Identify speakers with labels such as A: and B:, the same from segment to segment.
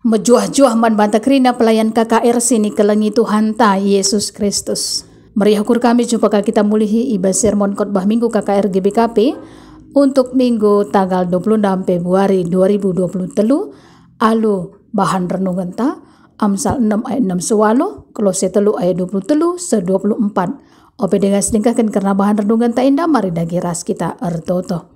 A: Mejuah-juah man banta kerina pelayan KKR sini kelengi Tuhan ta Yesus Kristus. Meriah kur kami jumpa kita mulihi iba sermon khotbah minggu KKR GBKP untuk minggu tanggal 26 Februari 2023. Alu bahan renungan ta Amsal 6 ayat 6 sewalo, Kolose 3 ayat 23 se-24. Ope dengan sedingkahkan karena bahan renungan ta indah mari dagi ras kita ertoto.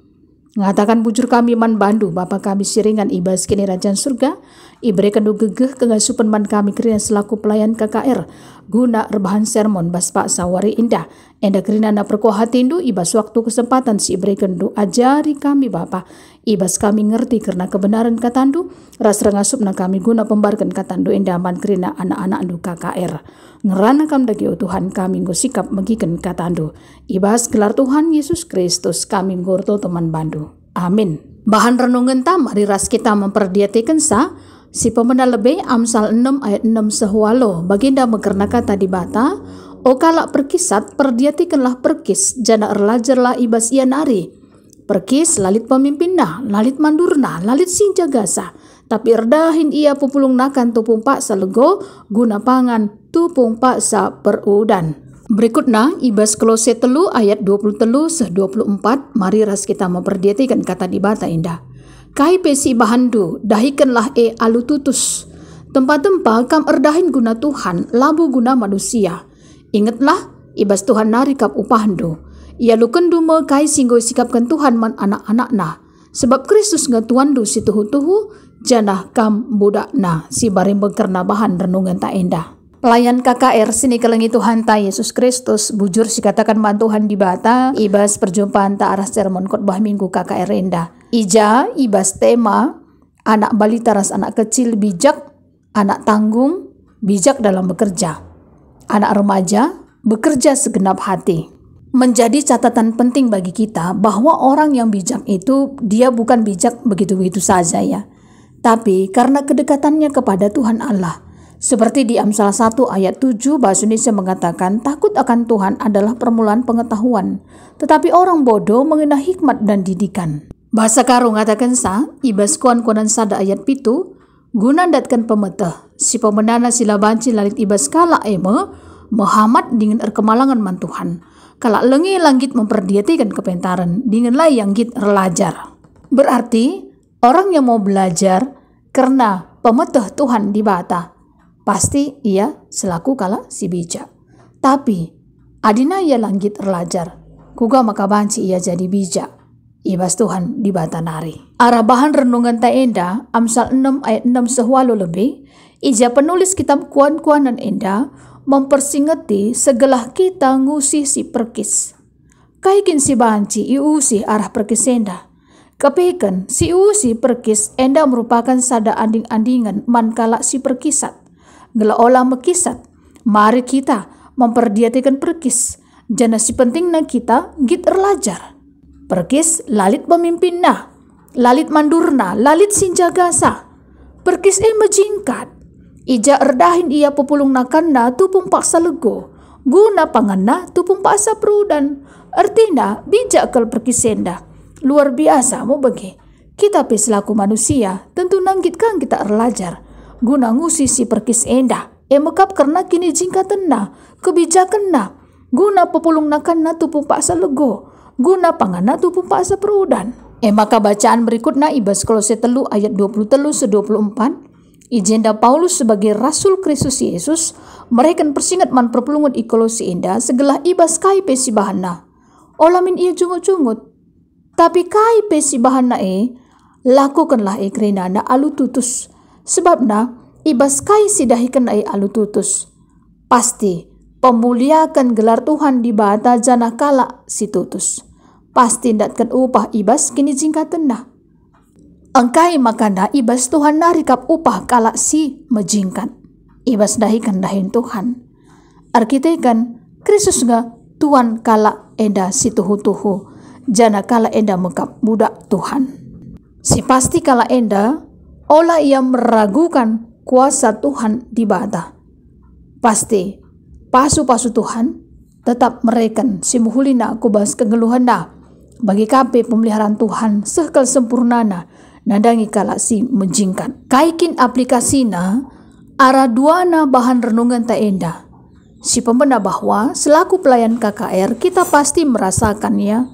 A: Ngatakan bujur kami man bandu Bapa kami siringan ibas kini rajaan surga iberikan du gegeh kengasupan man kami kerina selaku pelayan KKR guna rebahan sermon baspak sawari indah enda kerina na perkuah hatindu ibas waktu kesempatan si iberikan du ajari kami Bapa ibas kami ngerti karena kebenaran katandu ras rengasup na kami guna pembarkan katandu indah man kerina anak-anak du KKR ngerana kam dagi Tuhan kami nggo sikap megikan katandu ibas gelar Tuhan Yesus Kristus kami ngorto teman bandu. Amin. Bahan renungan ta mari ras kita memperdiatikan si pemena lebih Amsal 6 ayat 6 sehwalo baginda mekerna kata di bata o kalak perkisat perdiatikanlah perkis jana erlajarlah ibas ia nari perkis lalit pemimpinna lalit mandurna lalit sinjagasa tapi erdahin ia pupulung nakan tupung paksa lego guna pangan tupung paksa perudan. Berikutnya ibas Kolose 3 ayat 23 se-24 mari ras kita memperdiatikan kata di bata indah. Kai pesi bahandu dahikanlah alu tutus. Tempat-tempat kam erdahin guna Tuhan labu guna manusia. Ingatlah ibas Tuhan narikap upahandu. Ia lukendu me kai singgo sikapkan Tuhan man anak-anakna. Sebab Kristus ngatuandu si tuhu-tuhu janah kam budakna si baring karena bahan renungan tak indah. Pelayan KKR sini kelengi Tuhan ta Yesus Kristus bujur si katakan man Tuhan di bata ibas perjumpaan ta arah sermon khotbah minggu KKR indah. Ija ibas tema anak balita ras anak kecil bijak, anak tanggung bijak dalam bekerja, anak remaja bekerja segenap hati. Menjadi catatan penting bagi kita bahwa orang yang bijak itu dia bukan bijak begitu-begitu saja ya, tapi karena kedekatannya kepada Tuhan Allah. Seperti di Amsal 1 ayat 7 bahasa Indonesia mengatakan takut akan Tuhan adalah permulaan pengetahuan, tetapi orang bodoh mengenal hikmat dan didikan. Bahasa Karo ngatakan ibas kuan-kuanan sada ayat pitu guna datkan pemeteh si pemenana sila banci lalit ibas kala Muhammad dengan erkemalangan man Tuhan kala lengi langgit memperdiatikan kepentaran dengan layang git relajar. Berarti orang yang mau belajar karena pemeteh Tuhan di bata pasti ia selaku kala si bijak. Tapi adina ia langgit relajar kuga maka banci ia jadi bijak ibas Tuhan di bata nari. Arah bahan renungan ta enda Amsal 6 ayat 6 sehwalo lebih ija penulis kitab kuan-kuanan enda mempersingeti segelah kita ngusih si perkis. Kaikin si banci iusi arah perkis enda. Kepekan si usi perkis enda merupakan sada anding-andingan man kala si perkisat. Gela olah mekisat, mari kita memperdiatikan perkis. Jana si pentingna kita git erlajar. Perkis lalit pemimpinna, lalit mandurna, lalit sinjagasa. Perkis mejingkat. Ija erdahin ia pupulung nakanna tupung paksa lego. Guna panganna tupung paksa perudan. Artinya bijak kel perkisenda. Luar biasa mau bagi. Kita selaku manusia tentu nanggit kang kita erlajar. Guna ngusi si perkis enda mekap karena kini jingkatan na kebijakan na guna pepulung nakan na tupung paksa lego guna pangana tupung paksa perudan. Maka bacaan berikutnya ibas Kolose 3 ayat 23 se-24 ijenda Paulus sebagai Rasul Kristus Yesus mereka persingat man perpulungan i Kolose enda segelah ibas kai pesi bahanna olamin ia jungut-jungut tapi kai pesi bahanna lakukanlah kerina na alu tutus. Sebabna ibas kai sidahikan alu tutus. Pasti pemuliakan gelar Tuhan di bata jana kala si tutus. Pasti ndatkan upah ibas kini jingkatan na. Angkai makana ibas Tuhan narikap upah kala si mejingkat. Ibas dahikan dahin Tuhan. Arkitekan Kristus nga Tuhan kala enda si tuhu-tuhu. Jana kala enda mekap budak Tuhan. Si pasti kala enda olah ia meragukan kuasa Tuhan di bata. Pasti pasu-pasu Tuhan tetap mereken si muhulina kubas kengeluhanna bagi kape pemeliharaan Tuhan sekal sempurnana nadangi kala si menjingkat. Kaikin aplikasina ara duana bahan renungan ta enda. Si pembena bahwa selaku pelayan KKR kita pasti merasakannya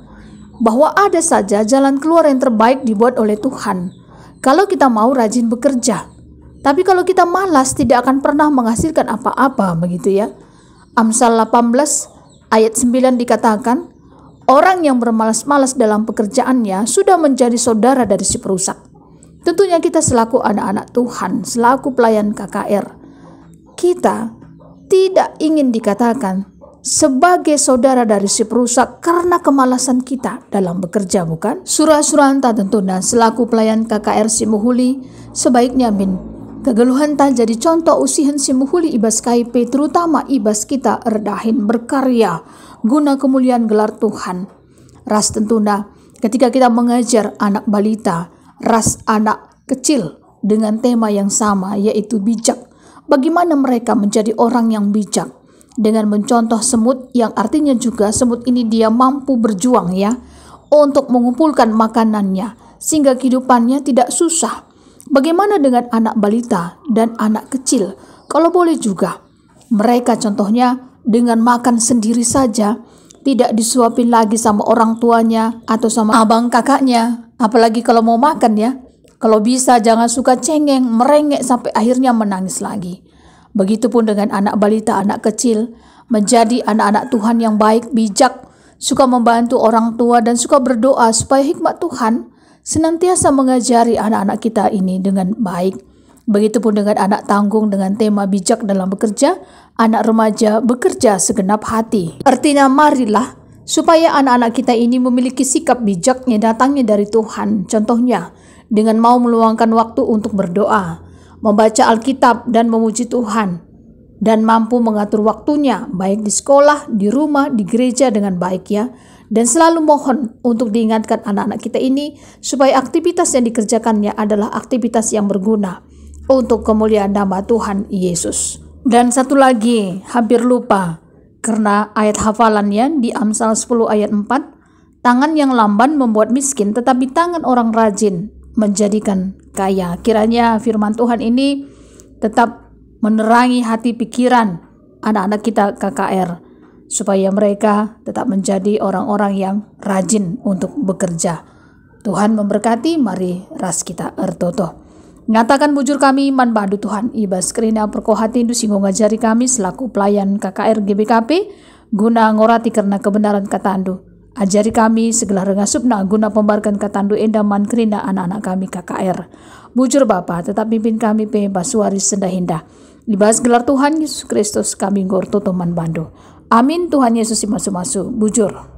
A: bahwa ada saja jalan keluar yang terbaik dibuat oleh Tuhan kalau kita mau rajin bekerja. Tapi kalau kita malas tidak akan pernah menghasilkan apa-apa, begitu ya. Amsal 18 ayat 9 dikatakan, orang yang bermalas-malas dalam pekerjaannya sudah menjadi saudara dari si perusak. Tentunya kita selaku anak-anak Tuhan, selaku pelayan KKR, kita tidak ingin dikatakan sebagai saudara dari si perusak karena kemalasan kita dalam bekerja, bukan? Surah-surah anta tentunya selaku pelayan KKR si muhuli sebaiknya kegeluhan tak jadi contoh usihan si muhuli ibas KIP, terutama ibas kita erdahin berkarya guna kemuliaan gelar Tuhan. Ras tentunya ketika kita mengajar anak balita, ras anak kecil dengan tema yang sama yaitu bijak. Bagaimana mereka menjadi orang yang bijak dengan mencontoh semut yang artinya juga semut ini dia mampu berjuang ya untuk mengumpulkan makanannya sehingga kehidupannya tidak susah. Bagaimana dengan anak balita dan anak kecil? Kalau boleh juga mereka contohnya dengan makan sendiri saja, tidak disuapin lagi sama orang tuanya atau sama abang kakaknya. Apalagi kalau mau makan ya, kalau bisa jangan suka cengeng, merengek sampai akhirnya menangis lagi. Begitupun dengan anak balita, anak kecil, menjadi anak-anak Tuhan yang baik, bijak, suka membantu orang tua dan suka berdoa supaya hikmat Tuhan senantiasa mengajari anak-anak kita ini dengan baik. Begitupun dengan anak tanggung dengan tema bijak dalam bekerja, anak remaja bekerja segenap hati. Artinya marilah supaya anak-anak kita ini memiliki sikap bijaknya datangnya dari Tuhan. Contohnya dengan mau meluangkan waktu untuk berdoa, membaca Alkitab dan memuji Tuhan, dan mampu mengatur waktunya baik di sekolah, di rumah, di gereja dengan baik ya. Dan selalu mohon untuk diingatkan anak-anak kita ini supaya aktivitas yang dikerjakannya adalah aktivitas yang berguna untuk kemuliaan nama Tuhan Yesus. Dan satu lagi, hampir lupa karena ayat hafalannya di Amsal 10 ayat 4, tangan yang lamban membuat miskin, tetapi tangan orang rajin menjadikan kaya. Kiranya firman Tuhan ini tetap menerangi hati pikiran anak-anak kita KKR, supaya mereka tetap menjadi orang-orang yang rajin untuk bekerja. Tuhan memberkati, mari ras kita ertoto. Nyatakan bujur kami man badu Tuhan ibas kerina perkohati indu singgo ngajari kami selaku pelayan KKR GBKP guna ngorati karena kebenaran katandu. Ajari kami segala rengasupna guna pembarkan katandu endaman kerina anak-anak kami KKR. Bujur Bapa tetap pimpin kami pe basuari sendah indah. Libas gelar Tuhan Yesus Kristus kami ngor toto man bandu. Amin. Tuhan Yesus masu-masu. Bujur.